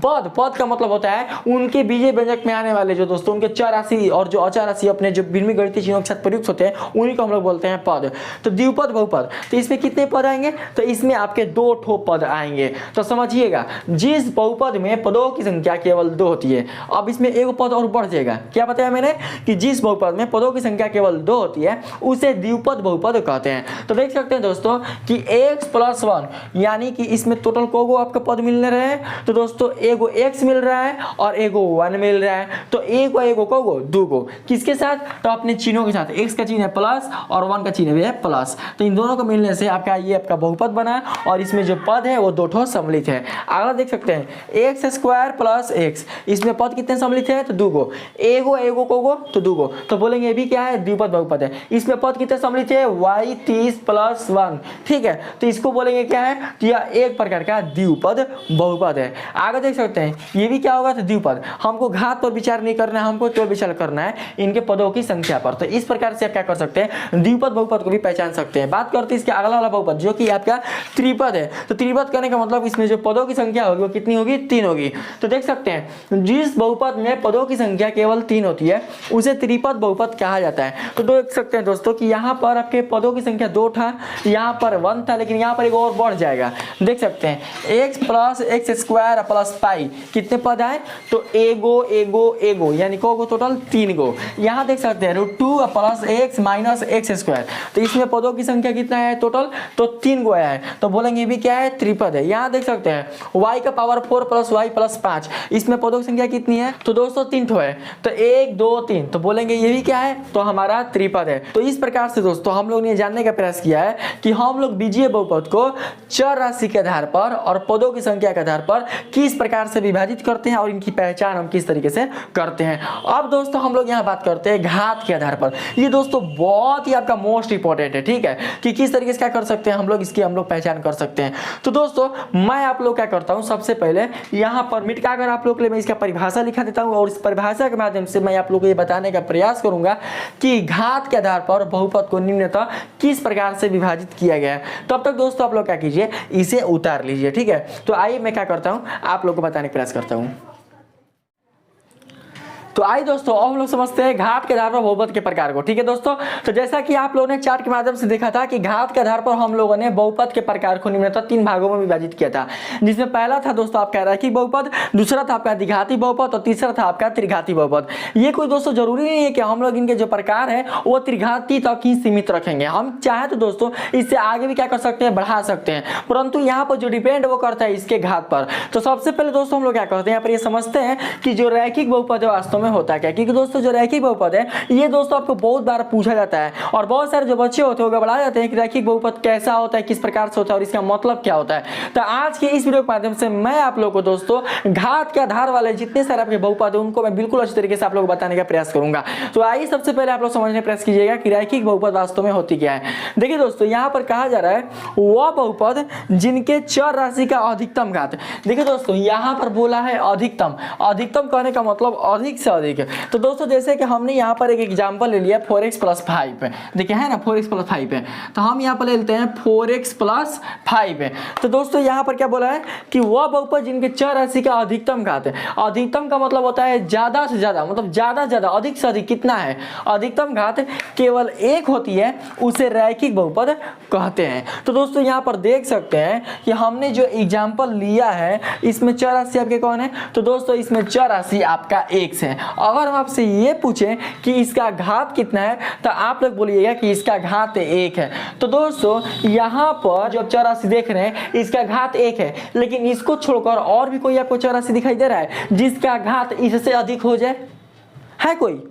पद का मतलब होता है उनके बीजीय व्यंजक में आने वाले जो दोस्तों उनके चर राशि और जो अचर राशि अपने जो भिन्न गणितीय चिन्हों के साथ प्रयुक्त होते हैं उन्हीं को हम लोग बोलते हैं पद। तो द्विपद बहुपद, तो इसमें कितने पद आएंगे, तो इसमें आपके 2 ठो पद आएंगे। तो समझिएगा जिस बहुपद में पदों की संख्या केवल 2 होती है, अब इसमें एक पद और बढ़ जाएगा। क्या बताया मैंने कि जिस बहुपद में पदों की संख्या केवल 2 होती है उसे द्विपद बहुपद कहते हैं। तो देख सकते हैं दोस्तों कि x + 1 यानी कि इसमें टोटल कोगो आपका पद मिलने रहे हैं। तो दोस्तों एगो x मिल रहा है और एगो 1 मिल रहा है। तो एगो कोगो दूगो किसके साथ, तो अपने चिन्हों के साथ। x का चिन्ह है प्लस और 1 का चिन्ह भी है प्लस, तो इन दोनों को मिलने से आपका ये आपका बहुपद बना और इसमें जो पद है वो 2 ठो सम्मिलित है। अगला देख सकते हैं x² + x, इसमें पद कितने सम्मिलित है, तो दूगो, एगो कोगो तो दूगो, तो बोलेंगे ये भी क्या है, द्विपद बहुपद है। इसमें पद कितने सम्मिलित है, y 30 + 1, ठीक है, तो इसको बोलेंगे क्या है, तो यह एक प्रकार का द्विपद बहुपद है। आगे देख सकते हैं ये भी क्या होगा, तो द्विपद। हमको घात पर विचार नहीं करना है, हमको केवल विचार करना है इनके पदों की संख्या पर। तो इस प्रकार से आप क्या कर सकते हैं, द्विपद बहुपद को भी पहचान सकते हैं। बात करते हैं इसके अगला वाला बहुपद जो कि आपका त्रिपद है। तो त्रिपद करने का मतलब इसमें जो पदों की संख्या होगी वो कितनी होगी, 3 होगी। तो देख सकते हैं जिस बहुपद में पदों की संख्या केवल 3 होती है उसे त्रिपद बहुपद कहा जाता है। तो देख सकते हैं दोस्तों कि यहाँ पर आपके पदों की संख्या 2 था, यहाँ पर 1 था, लेकिन यहाँ पर एक और बढ़ जाएगा। देख सकते हैं x + x² + पाई कितने पद आए, तो एगो यानी को टोटल 3 गो। यहाँ देख सकते हैं √2 + x - x², तो इसमें पदों की संख्या कितना है टोटल, तो 3 गो आया है। तो बोलेंगे भी क्या है, त्रिपद है। यहाँ देख सकते हैं y का पावर 4 + y + 5, इसमें पदों की संख्या कितनी है, तो दोस्तों 3 ठो है। तो 1 2 3, तो बोलेंगे ये भी क्या है, तो हमारा त्रिपद है। तो इस प्रकार से दोस्तों हम लोग ने जानने का प्रयास किया है कि हम लोग बीजीय बहुपद को चर राशि के आधार पर और पदों की संख्या के आधार पर किस प्रकार से विभाजित करते हैं और इनकी पहचान हम किस तरीके से करते हैं। अब दोस्तों हम लोग यहाँ बात करते हैं घात के आधार पर। ये दोस्तों बहुत ही आपका मोस्ट इंपॉर्टेंट है, ठीक है, कि किस तरीके से क्या कर सकते हैं हम लोग, इसकी हम लोग पहचान कर सकते हैं। तो दोस्तों मैं आप लोग क्या करता हूँ, सबसे पहले यहाँ पर मिटका कर आप लोग के लिए मैं इसका परिभाषा लिखा देता हूँ और इस परिभाषा के माध्यम से मैं आप लोग को ये बताने का प्रयास करूंगा कि घात के आधार पर बहुपद को निम्नतः किस प्रकार से विभाजित किया गया है। तब तक दोस्तों आप लोग क्या कीजिए, इसे उतार लीजिए, ठीक है। तो आइए मैं क्या करता हूँ, आप लोग को बताने का प्रयास करता हूँ। तो आइए दोस्तों अब हम लोग समझते हैं घात के आधार पर बहुपद के प्रकार को, ठीक है दोस्तों। तो जैसा कि आप लोगों ने चार्ट के माध्यम से देखा था कि घात के आधार पर हम लोगों ने बहुपद के प्रकार को निम्नतः 3 भागों में विभाजित किया था, जिसमें पहला था दोस्तों आपका रैखिक बहुपद, दूसरा था आपका द्विघाती बहुपद और तीसरा था आपका त्रिघाती बहुपद। ये कोई दोस्तों जरूरी नहीं है कि हम लोग इनके जो प्रकार है वो त्रिघाती तक ही सीमित रखेंगे। हम चाहे तो दोस्तों इससे आगे भी क्या कर सकते हैं, बढ़ा सकते हैं, परंतु यहाँ पर जो डिपेंड वो करता है इसके घात पर। तो सबसे पहले दोस्तों हम लोग क्या करते हैं, यहाँ पर ये समझते हैं कि जो रैखिक बहुपद है वास्तव में होता है क्या, क्योंकि दोस्तों जो रैखिक बहुपद है ये दोस्तों आपको बहुत बार पूछा जाता है और बहुत सारे जो बच्चे होते हैं वो घबरा जाते हैं कि रैखिक बहुपद कैसा होता है, किस प्रकार से होता है और इसका मतलब क्या होता है। तो आज के इस वीडियो के माध्यम से मैं आप लोगों को दोस्तों घात के आधार वाले जितने सारे आपके बहुपद है उनको मैं बिल्कुल अच्छी तरीके से आप लोगों को बताने का प्रयास करूंगा। तो आइए सबसे पहले आप लोग समझने का प्रयास कीजिएगा कि रैखिक बहुपद वास्तव में होती क्या है। देखिए दोस्तों यहाँ पर कहा जा रहा है वह बहुपद जिनके चर राशि का अधिकतम घात। देखिए दोस्तों यहाँ पर बोला है अधिकतम, अधिकतम कहने का मतलब अधिक से अधिक। तो दोस्तों जैसे कि हमने यहाँ पर एक एग्जांपल ले लिया 4x + 5, देखिए है ना 4x + 5 है, तो हम यहाँ पर ले लेते हैं 4x + 5 है। तो दोस्तों यहाँ पर क्या बोला है कि वह बहुपद जिनके चर राशि का अधिकतम घात है। अधिकतम का मतलब होता है ज्यादा से ज्यादा, मतलब ज्यादा से ज्यादा, अधिक से अधिक कितना है, अधिकतम घात केवल एक होती है, उसे रैखिक बहुपद कहते हैं। तो दोस्तों यहाँ पर देख सकते हैं कि हमने जो एग्जाम्पल लिया है इसमें चर राशि आपके कौन है, तो दोस्तों इसमें चर राशि आपका x है। अगर हम आपसे ये पूछें कि इसका घात कितना है तो आप लोग बोलिएगा कि इसका घात 1 है। तो दोस्तों यहाँ पर जो चर राशि देख रहे हैं इसका घात 1 है, लेकिन इसको छोड़कर और भी कोई आपको चर राशि दिखाई दे रहा है जिसका घात इससे अधिक हो जाए, है कोई?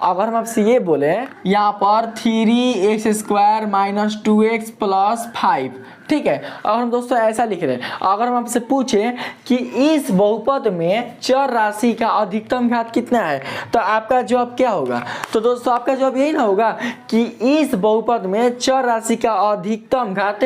अगर हम आपसे ये बोले यहाँ पर 3x² - 2x + 5, ठीक है। अगर हम दोस्तों ऐसा लिख रहे हैं, अगर हम आपसे पूछें कि इस बहुपद में चर राशि का अधिकतम घात कितना है तो आपका जवाब क्या होगा? तो दोस्तों आपका जवाब यही ना होगा कि इस बहुपद में चर राशि का अधिकतम घात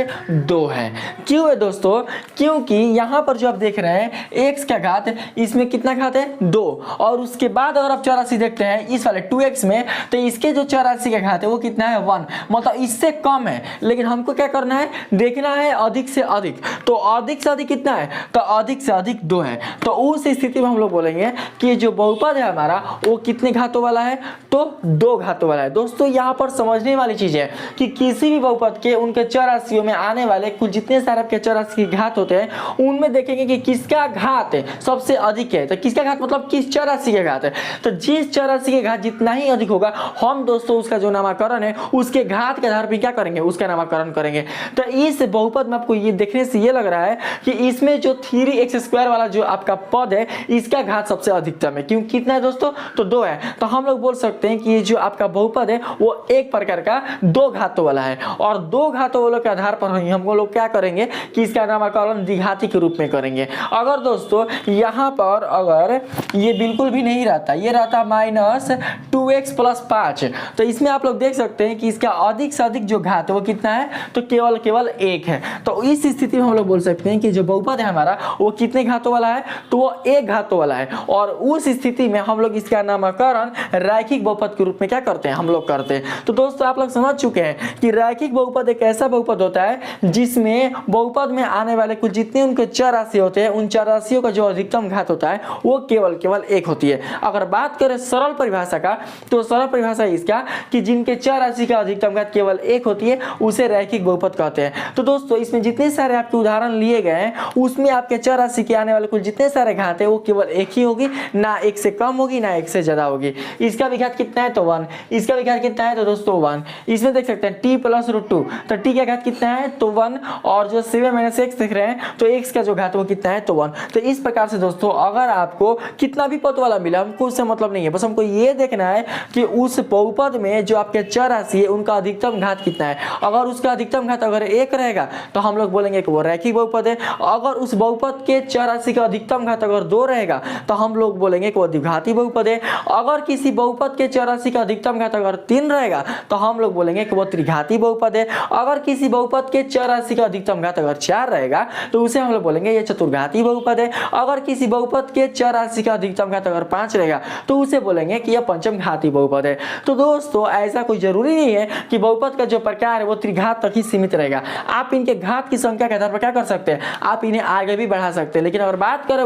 2 है। क्यों है दोस्तों? क्योंकि यहाँ पर जो आप देख रहे हैं x का घात, इसमें कितना घात है 2, और उसके बाद अगर आप चर राशि देखते हैं इस वाले 2x में तो इसके जो चर राशि का घात है वो कितना है 1, मतलब इससे कम है। लेकिन हमको क्या करना है, देखना है अधिक से अधिक। तो अधिक से अधिक कितना है, तो अधिक से अधिक 2 है। तो उस स्थिति में हम लोग बोलेंगे कि जो बहुपद है हमारा वो कितने घातों वाला है, तो 2 घातों वाला है। दोस्तों यहाँ पर समझने वाली चीज है कि किसी भी बहुपद के उनके चर राशियों में आने वाले कुल जितने सारे आपके चर राशि के घात होते हैं उनमें देखेंगे कि किसका घात सबसे अधिक है। तो किसका घात मतलब किस चर राशि का घात है, तो जिस चर राशि के घात जितना ही अधिक होगा हम दोस्तों उसका जो नामकरण है उसके घात के आधार पर क्या करेंगे, उसका नामकरण करेंगे। तो इस बहुपद में आपको ये देखने से ये लग रहा है कि इसमें जो 3x² वाला जो आपका पद है इसका घात सबसे अधिकतम है। क्यों, कितना है दोस्तों, तो 2 है। तो हम लोग बोल सकते हैं कि ये जो आपका बहुपद है वो एक प्रकार का 2 घातों वाला है, और 2 घातों वालों के आधार पर हम लोग क्या करेंगे कि इसका नामकरण द्विघाती के रूप में करेंगे। अगर दोस्तों यहाँ पर अगर ये बिल्कुल भी नहीं रहता, ये रहता -2x + 5, तो इसमें आप लोग देख सकते हैं कि इसका अधिक से अधिक जो घात है वो कितना है, तो केवल 1 है। तो इस स्थिति में हम लोग बोल सकते हैं कि जो बहुपद है हमारा वो कितने घातों वाला है, तो वो 1 घातों वाला है। और उस स्थिति में हम लोग इसका नामकरण रैखिक बहुपद के रूप में क्या करते हैं, हम लोग करते हैं। तो दोस्तों आप लोग समझ चुके हैं कि रैखिक बहुपद एक ऐसा बहुपद होता है जिसमें बहुपद में आने वाले कुल जितने उनके चर राशि होते हैं उन चर राशियों का जो अधिकतम घात होता है वो केवल 1 होती है। अगर बात करें सरल परिभाषा का, तो सरल परिभाषा इसका कि जिनके चर राशि का अधिकतम घात केवल 1 होती है उसे रैखिक बहुपद कहते हैं। तो दोस्तों इसमें जितने सारे आपके उदाहरण लिए गए हैं उसमें आपके चर राशि के आने वाले कुल जितने सारे घात है वो केवल 1 ही होगी, ना 1 से कम होगी ना 1 से ज्यादा होगी। इसका भी घात कितना है, तो 1। इसका भी घात कितना है, तो दोस्तों 1। इसमें देख सकते हैं t + √2, तो t का घात कितना है, तो 1, और जो 7 - x देख रहे हैं तो x का जो घात वो कितना है, तो 1। तो इस प्रकार से दोस्तों अगर आपको कितना भी पद वाला मिला हमको उससे मतलब नहीं है, बस हमको ये देखना है कि उस बहुपद में जो आपके चर राशि है उनका अधिकतम घात कितना है। अगर उसका अधिकतम घात अगर 1 रहेगा तो हम लोग बोलेंगे कि वो रैखिक बहुपद है। अगर उस बहुपद के चर राशि का अधिकतम घात अगर 2 रहेगा तो हम लोग बोलेंगे कि वो द्विघाती बहुपद है। अगर किसी बहुपद के चर राशि का अधिकतम घात अगर 3 रहेगा तो हम लोग बोलेंगे कि वो त्रिघाती बहुपद है। अगर किसी बहुपद के चर राशि का अधिकतम घात अगर 4 रहेगा तो उसे हम लोग बोलेंगे ये चतुर्घाती बहुपद है। अगर किसी बहुपद के चर राशि का अधिकतम घात अगर 5 रहेगा तो उसे बोलेंगे कि यह पंचम घाती बहुपद है। तो दोस्तों ऐसा कोई जरूरी नहीं है कि बहुपद का जो प्रकार है वो त्रिघात तक ही सीमित रहेगा। आप इनके घात की संख्या के आधार पर क्या कर सकते हैं, आप इन्हें आगे भी बढ़ा सकते हैं। लेकिन अगर बात करें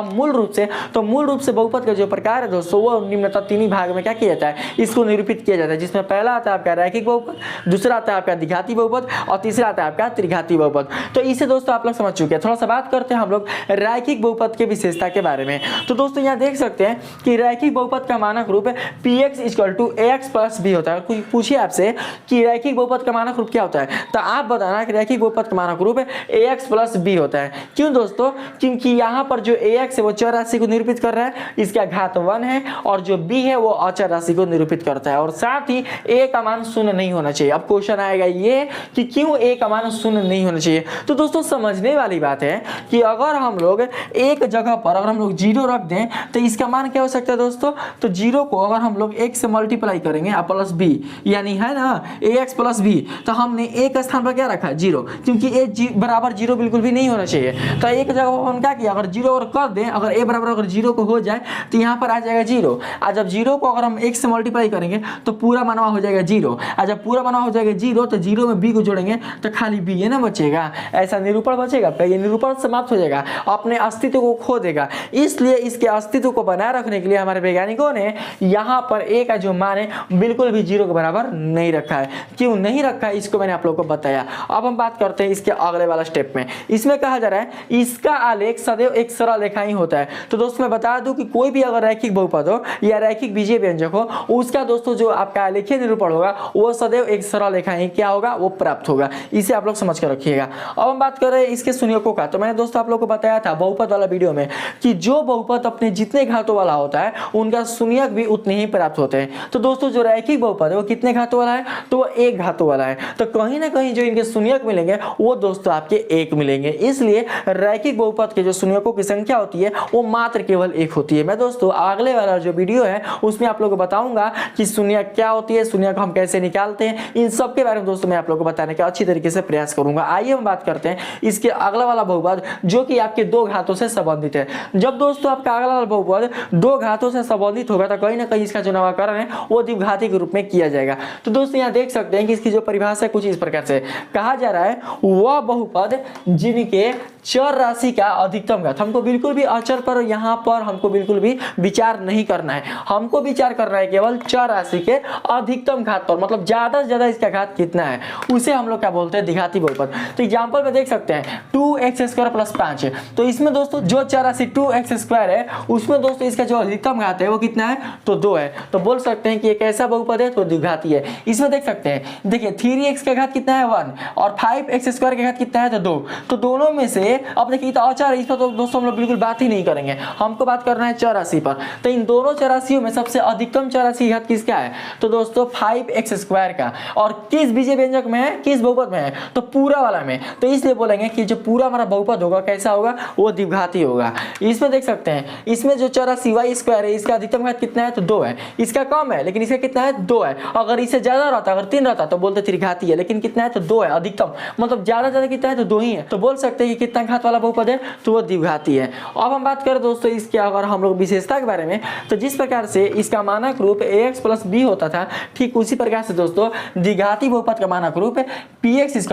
मूल रूप से, तो मूल रूप से बहुपद का जो प्रकार है दोस्तों वो निम्नतः 3 ही भाग में क्या किया जाता है, इसको निरूपित किया जाता है। जिसमें पहला आता है आपका रैखिक बहुपद, दूसरा आता है आपका द्विघाती बहुपद, और तीसरा आता है आपका त्रिघाती बहुपद। तो इसे दोस्तों आप लोग समझ चुके हैं। थोड़ा सा बात करते हैं हम लोग रैखिक बहुपद के विशेषता के बारे में। तो दोस्तों यहाँ देख सकते हैं कि रैखिक बहुपद का मानक रूप px = ax + b होता है। कोई पूछिए आपसे कि रैखिक बहुपद का मानक रूप क्या होता है, तो आप बताना कि रैखिक बहुपद का मानक रूप ax प्लस बी होता है। क्यों दोस्तों? क्योंकि यहाँ पर जो ax है वो चर राशि को निरूपित कर रहा है, इसका घात 1 है, और जो b है वो अचर राशि को निरूपित करता है, और साथ ही a का मान शून्य नहीं होना चाहिए। अब क्वेश्चन आएगा ये कि क्यों a का मान शून्य नहीं होना चाहिए। तो दोस्तों समझने वाली बात है कि अगर हम लोग एक जगह पर अगर हम लोग 0 रख दें तो इसका मान क्या हो सकता है दोस्तों? तो 0 को अगर हम लोग x से मल्टीप्लाई करेंगे प्लस b, यानी है ना ax प्लस b, तो हमने a के स्थान पर क्या रखा? 0, क्योंकि a बराबर 0 बिल्कुल भी नहीं होना चाहिए। तो एक जगह पर हम क्या किया, अगर 0 और कर दें, अगर a बराबर अगर 0 को हो जाए तो यहाँ पर आ जाएगा 0। और जब 0 को अगर हम x से मल्टीप्लाई करेंगे तो पूरा मनवा हो जाएगा 0, और जब पूरा मनवा हो जाएगा 0 तो 0 में b को जोड़ेंगे तो खाली b है ना बचेगा। ऐसा निरूपण बचेगा, ये निरूपण समाप्त हो जाएगा, अपने अस्तित्व को खो देगा। इसलिए इसके अस्तित्व को बनाए रखने के लिए हमारे वैज्ञानिकों ने यहाँ पर a का जो मान है बिल्कुल भी 0 के बराबर नहीं रखा है। क्यों नहीं रखा है इसको मैंने आप लोगों को बताया। अब हम बात करते हैं इसके अगले वाला स्टेप में। इसमें कहा जा रहा है इसका आलेख सदैव एक सरल रेखा ही होता है। तो दोस्तों मैं बता दूं कि कोई भी अगर रैखिक बहुपद हो या रैखिक बीजीय व्यंजक हो, उसका दोस्तों जो आपका आलेखीय निरूपण होगा वो सदैव एक सरल रेखा ही क्या होगा, वो प्राप्त होगा। इसे आप लोग समझ कर रखिएगा। अब हम बात कर रहे हैं इसके शून्यकों का। तो मैंने दोस्तों आप लोग को बताया था बहुपद वाला वीडियो में कि जो बहुपद अपने जितने घातों वाला होता है उनका शून्यक भी उतने ही प्राप्त होते हैं। तो दोस्तों जो रैखिक बहुपद है वो कितने घातों वाला है? तो वो एक घातों वाला है। तो कहीं ना कहीं जो इनके शून्यक मिलेंगे वो दोस्तों आपके एक मिलेंगे। इसलिए रैखिक बहुपद के जो शून्यकों की संख्या होती है वो मात्र केवल एक होती है। मैं दोस्तों अगले वाला जो वीडियो है उसमें आप लोग को बताऊंगा कि शून्यक क्या होती है, शून्यक हम कैसे निकालते हैं, इन सब के बारे में दोस्तों मैं आप लोग को बताने का अच्छी तरीके से प्रयास करूंगा। आइए हम बात करते हैं इसके अगला वाला बहुपद जो कि आपके दो घातों से संबंधित है। जब दोस्तों आपका अगला वाला बहुपद दो घातों से संबंधित होगा तो कहीं ना कहीं इसका जो नामकरण है वो द्विघाती के रूप में किया जाएगा। तो दोस्तों यहाँ देख सकते हैं कि इसकी जो परिभाषा है कुछ इस प्रकार से कहा जा रहा है, वह बहुपद जिनके चर राशि का अधिकतम घात, हमको बिल्कुल भी अचर पर यहाँ पर हमको बिल्कुल भी विचार नहीं करना है, हमको विचार करना है केवल चर राशि के अधिकतम घात पर, मतलब ज्यादा से ज्यादा इसका घात कितना है उसे हम लोग क्या बोलते हैं, द्विघाती बहुपद। तो एग्जांपल में देख सकते हैं 2x² + 5 है। तो इसमें दोस्तों जो चर राशि 2x² है उसमें दोस्तों इसका जो अधिकतम घात है वो कितना है, तो 2 है। तो बोल सकते हैं कि एक ऐसा बहुपद है तो द्विघाती है। इसमें देख सकते हैं, देखिए 3x का घात कितना है 1 और 5x² का घात कितना है तो 2। तो दोनों में से अब देखिए तो अचर इस पर तो दोस्तों हम लोग बिल्कुल बात ही नहीं करेंगे, हमको बात करना है चर राशि पर। तो इन दोनों चर राशियों में सबसे अधिकतम चर राशि घात किसका है, तो दोस्तों 5x² का। और किस बीजीय व्यंजक में है, किस बहुपद में है, तो पूरा वाला में। तो इसलिए बोलेंगे कि जो पूरा हमारा बहुपद होगा कैसा होगा, वो द्विघाती होगा। इसमें देख सकते हैं इसमें जो चर राशि y² है इसका अधिकतम घात कितना है तो 2 है। इसका कम है लेकिन इसका कितना है 2 है। अगर इससे ज्यादा रहता, अगर 3 रहता तो बोलते त्रिघाती है, लेकिन कितना है तो 2 है अधिकतम, मतलब ज्यादा ज्यादा कितना है तो 2 ही है। तो बोल सकते हैं कि कितना घात वाला बहुपद है तो वो द्विघाती है। अब हम बात करें दोस्तों इसके अगर हम लोग विशेषता के बारे में, तो जिस प्रकार से इसका मानक रूप ax + b होता था ठीक उसी प्रकार से दोस्तों द्विघाती बहुपद का मानक रूप px =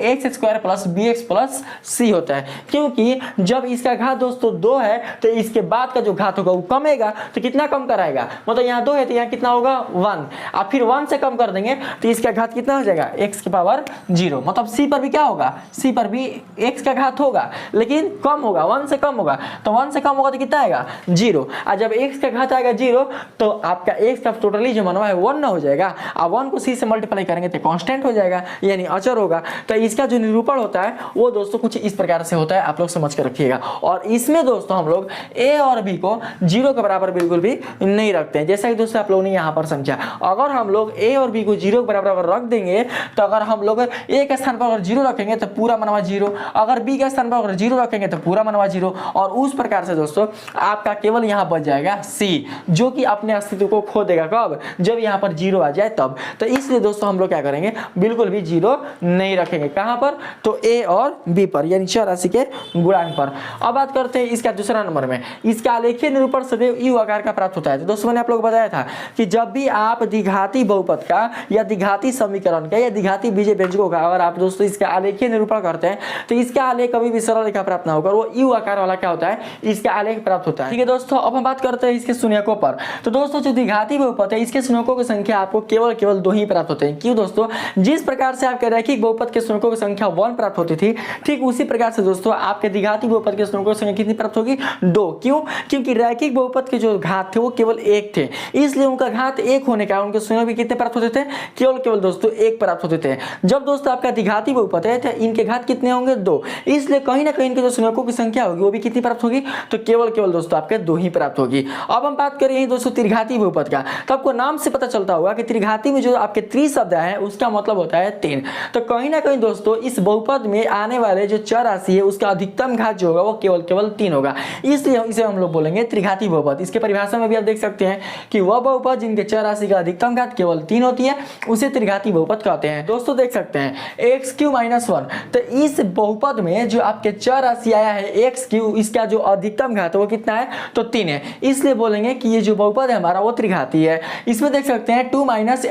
x² + bx + c होता है। क्योंकि जब इसका घात दोस्तों 2 है तो इसके बाद का जो घात होगा वो कमेगा। तो कितना कम कराएगा, मतलब यहाँ 2 है तो यहाँ कितना होगा 1, और फिर 1 से कम कर देंगे तो इसका घात कितना हो जाएगा x⁻0। मतलब c पर भी क्या होगा, c पर भी x का घात होगा लेकिन कम होगा, 1 से कम होगा। तो 1 से कम होगा तो कितना आएगा 0, और जब x का घात आएगा 0 तो आपका x का टोटली जो मनवा है 1 ना हो जाएगा, और 1 को c से मल्टीप्लाई करेंगे तो कांस्टेंट हो जाएगा यानी अचर होगा। तो इसका जो निरूपण होता है वो दोस्तों कुछ इस प्रकार से होता है, आप लोग समझ कर रखिएगा। और इसमें दोस्तों हम लोग a और b को 0 के बराबर बिल्कुल भी नहीं रखते हैं। जैसा कि दोस्तों आप लोगों ने यहाँ पर समझा, अगर हम लोग a और b को 0 के बराबर रख देंगे तो अगर हम लोग a के स्थान पर अगर 0 रखेंगे तो पूरा मनवा 0, अगर b के स्थान पर अगर 0 रखेंगे तो पूरा मनवा 0, और उस प्रकार से दोस्तों आपका केवल यहाँ बच जाएगा c, जो कि अपने अस्तित्व को खो देगा कब, जब यहाँ पर 0 आ जाए तब। तो इसलिए दोस्तों हम लोग क्या करेंगे, बिल्कुल भी 0 नहीं रखेंगे। कहाँ पर, तो a और b पर, यानी चर राशि के गुणांक पर। अब बात करते हैं इसका दूसरा नंबर में, इसका आलेखीय निरूपण सदैव यू आकार का प्राप्त होता है। तो दोस्तों मैंने आप लोग को बताया था कि जब भी आप द्विघाती बहुपद का या द्विघाती समीकरण का या द्विघाती बीजीय व्यंजकों का अगर आप दोस्तों इसका आलेखीय निरूपण करते हैं तो इसका आलेख कभी भी भी सरल रेखा प्राप्त ना होकर वो यू आकार वाला क्या होता है, इसका आलेख प्राप्त होता है। ठीक है दोस्तों, अब हम बात करते हैं इसके शून्यकों पर। तो दोस्तों जो द्विघाती बहुपद है इसके शून्यकों की संख्या आपको केवल 2 ही प्राप्त होते हैं। क्यों दोस्तों, जिस प्रकार से आपके रैखिक बहुपद के शून्यकों की संख्या 1 प्राप्त होती थी, ठीक उसी प्रकार से दोस्तों आपके द्विघाती बहुपद के शून्यकों की संख्या कितनी प्राप्त होगी, 2। क्यों, क्योंकि रैखिक बहुपद के जो घात थे वो केवल 1 थे, इसलिए उनका घात 1 होने का उनके शून्य भी कितने प्राप्त होते थे, केवल दोस्तों 1 प्राप्त होते थे। जब दोस्तों आपका द्विघाती बहुपद है तो इनके घात कितने होंगे, 2, इसलिए कहीं ना कहीं इनके जो शून्यकों की संख्या होगी वो भी कितनी प्राप्त होगी, तो केवल दोस्तों आपके 2 ही प्राप्त होगी। अब हम बात करें दोस्तों त्रिघाती बहुपद का, तो आपको नाम से पता चलता होगा कि त्रिघाती में जो आपके त्रि शब्द है उसका मतलब होता है 3। तो कहीं ना कहीं दोस्तों इस बहुपद में आने वाले जो चर राशि है उसका अधिकतम घात जो होगा वो केवल 3 होगा, इसलिए इसे हम लोग बोलेंगे त्रिघाती बहुपद। इसके परिभाषा में भी आप देख सकते हैं कि वह बहुपद जिनके चर राशि का अधिकतम घात केवल 3 होती है उसे त्रिघाती बहुपद कहते हैं। दोस्तों देख सकते हैं x³ - 1, तो इस बहुपद में जो आपके चर राशि आया है x³, इसका जो अधिकतम घात है वो कितना है, तो 3 है, इसलिए बोलेंगे कि ये जो बहुपद है हमारा वो त्रिघाती है। इसमें देख सकते हैं 2 -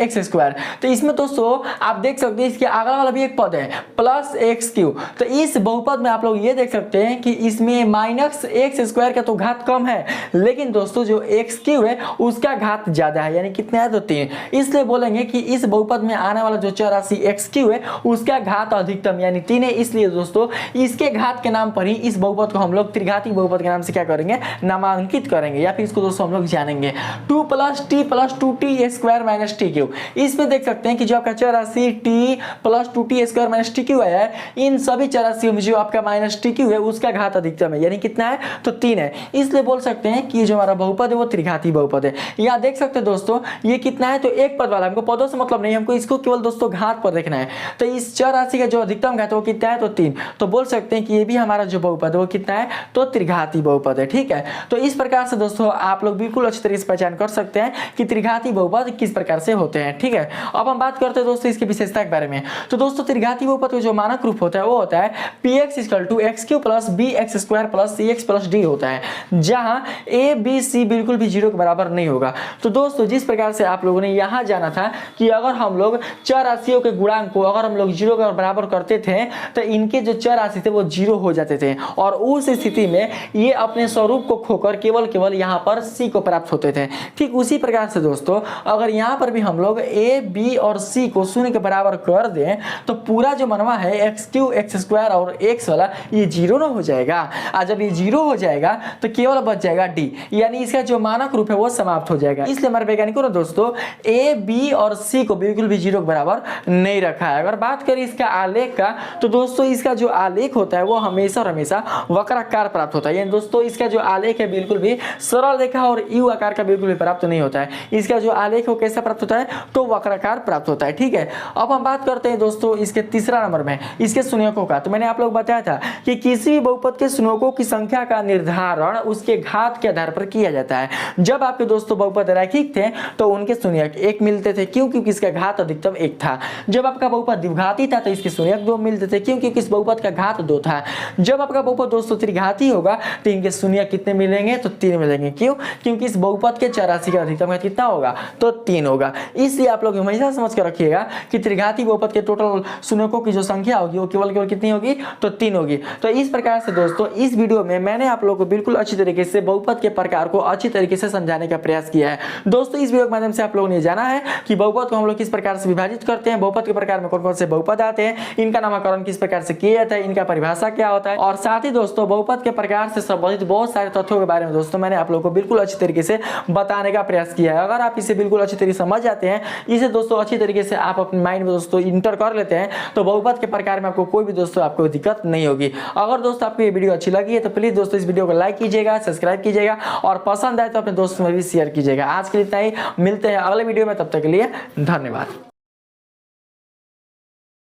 x², तो इसमें दोस्तों आप देख सकते हैं इसके अगला वाला भी एक पद है +x³, तो इस बहुपद में आप लोग ये देख सकते हैं कि इसमें -x² का तो घात कम है, लेकिन दोस्तों जो x³ है उसका घात ज्यादा है, यानी कितना है, तो 3, इसलिए बोलेंगे कि इस बहुपद में आने वाला जो चर राशि x³ है उसका घात अधिकतम यानी 3 है, इसलिए दोस्तों इसके घात के नाम पर ही इस बहुपद को हम लोग त्रिघाती बहुपद के नाम से क्या करेंगे, नामांकित करेंगे, या फिर इसको दोस्तों हम लोग जानेंगे 2 + t + 2t² - t³। इसमें देख सकते हैं कि जो आपका चर राशि t + 2t² - t³ है, इन सभी चर राशियों में जो आपका -tq है उसका घात अधिकतम है, यानी कितना है, तो 3 है, इसलिए बोल सकते हैं कि जो हमारा बहुपद है वो त्रिघाती बहुपद है। यहाँ देख सकते हैं दोस्तों ये कितना है, तो एक पद वाला, हमको पदों से मतलब नहीं, हमको इसको केवल दोस्तों घात पर देखना है। तो इस चर राशि का जो अधिकतम घात है वो कितना है, तो 3, तो बोल सकते हैं कि ये भी हमारा जो बहुपद है वो कितना है, तो त्रिघाती बहुपद है। ठीक है, तो इस प्रकार से दोस्तों आप लोग बिल्कुल अच्छी तरीके से पहचान कर सकते हैं कि त्रिघाती बहुपद किस प्रकार से होते हैं। ठीक है, अब हम बात करते हैं दोस्तों इसकी विशेषता के बारे में। तो दोस्तों त्रिघाती बहुपद का जो मानक रूप होता है वो होता है px = x³ + bx² + cx + d होता है, जहां a b c बिल्कुल भी 0 के बराबर नहीं होगा। तो दोस्तों जिस प्रकार से आप लोगों ने यहाँ जाना था कि अगर हम लोग चर राशियों के गुणांक को अगर हम लोग 0 के बराबर करते थे तो इनके जो चर राशि थे वो 0 हो जाते थे, और उस स्थिति में ये अपने स्वरूप को खोकर केवल यहाँ पर c को प्राप्त होते थे। ठीक उसी प्रकार से दोस्तों अगर यहाँ पर भी हम लोग a b और c को 0 के बराबर कर दें तो पूरा जो मनवा है x³ x² और x वाला ये 0 ना हो जाएगा, और जब ये 0 हो जाएगा तो केवल बच जाएगा d, यानी इसका जो मानक रूप है वो समाप्त हो जाएगा। इसलिए हमारे वैज्ञानिकों ने दोस्तों a b और c को बिल्कुल भी 0 के बराबर नहीं रखा है। अगर बात करें इसका आलेख का, तो दोस्तों इसका जो आलेख होता है वो हमेशा और हमेशा वक्राकार प्राप्त होता है, यानी दोस्तों इसका जो आलेख है बिल्कुल भी सरल रेखा और यू आकार का बिल्कुल भी प्राप्त नहीं होता है। इसका जो आलेख है वो कैसा प्राप्त होता है, तो वक्राकार प्राप्त होता है। ठीक है, अब हम बात करते हैं दोस्तों इसके तीसरा नंबर में इसके शून्यकों का। तो मैंने आप लोग बताया था कि किसी भी बहुपद के शून्यकों की संख्या का निर्धारण उसके घात के आधार पर किया जाता है। जब आपके दोस्तों बहुपद रैखिक थे तो उनके शून्यक 1 मिलते थे, क्यों, क्योंकि इसका घात अधिकतम 1 था। जब आपका बहुपद द्विघाती था तो इसके शून्यक 2 मिलते थे, क्यों, क्योंकि इस बहुपद का घात 2 था। जब आपका बहुपद दोस्तों त्रिघाती होगा तो इनके शून्यक कितने मिलेंगे, तो 3 मिलेंगे, क्यों, क्योंकि इस बहुपद के चर राशि का अधिकतम घात कितना होगा, तो 3 होगा। इसलिए आप लोग हमेशा समझ कर रखिएगा कि त्रिघाती बहुपद के टोटल शून्यकों की जो संख्या होगी वो केवल कितनी होगी, तो 3 होगी। तो इस प्रकार से दोस्तों इस वीडियो में मैंने आप लोगों को बिल्कुल अच्छी तरीके से बहुपद के प्रकार को अच्छी तरीके से समझाने का प्रयास किया है। दोस्तों इस वीडियो के माध्यम से आप लोगों ने जाना है कि बहुपद को हम लोग किस प्रकार से विभाजित करते हैं, बहुपद के प्रकार में कौन कौन से बहुपद आते हैं, इनका नामकरण किस प्रकार से किया जाता है, इनका परिभाषा क्या होता है, और साथ ही दोस्तों बहुपद के प्रकार से संबंधित बहुत सारे तथ्यों के बारे में दोस्तों मैंने आप लोगों को बिल्कुल अच्छी तरीके से बताने का प्रयास किया है। अगर आप इसे बिल्कुल अच्छी तरीके से समझ जाते हैं, इसे दोस्तों अच्छी तरीके से आप अपने माइंड में दोस्तों इंटर कर लेते हैं, तो बहुपद के प्रकार में आपको कोई भी दोस्तों आपको दिक्कत नहीं होगी। अगर दोस्तों आपको ये वीडियो अच्छी लगी है तो प्लीज दोस्तों इस वीडियो को लाइक कीजिएगा, सब्सक्राइब कीजिएगा, और पसंद आए तो अपने दोस्तों में भी शेयर कीजिएगा। आज के लिए इतना ही, मिलते हैं अगले वीडियो में, तब तक के लिए धन्यवाद।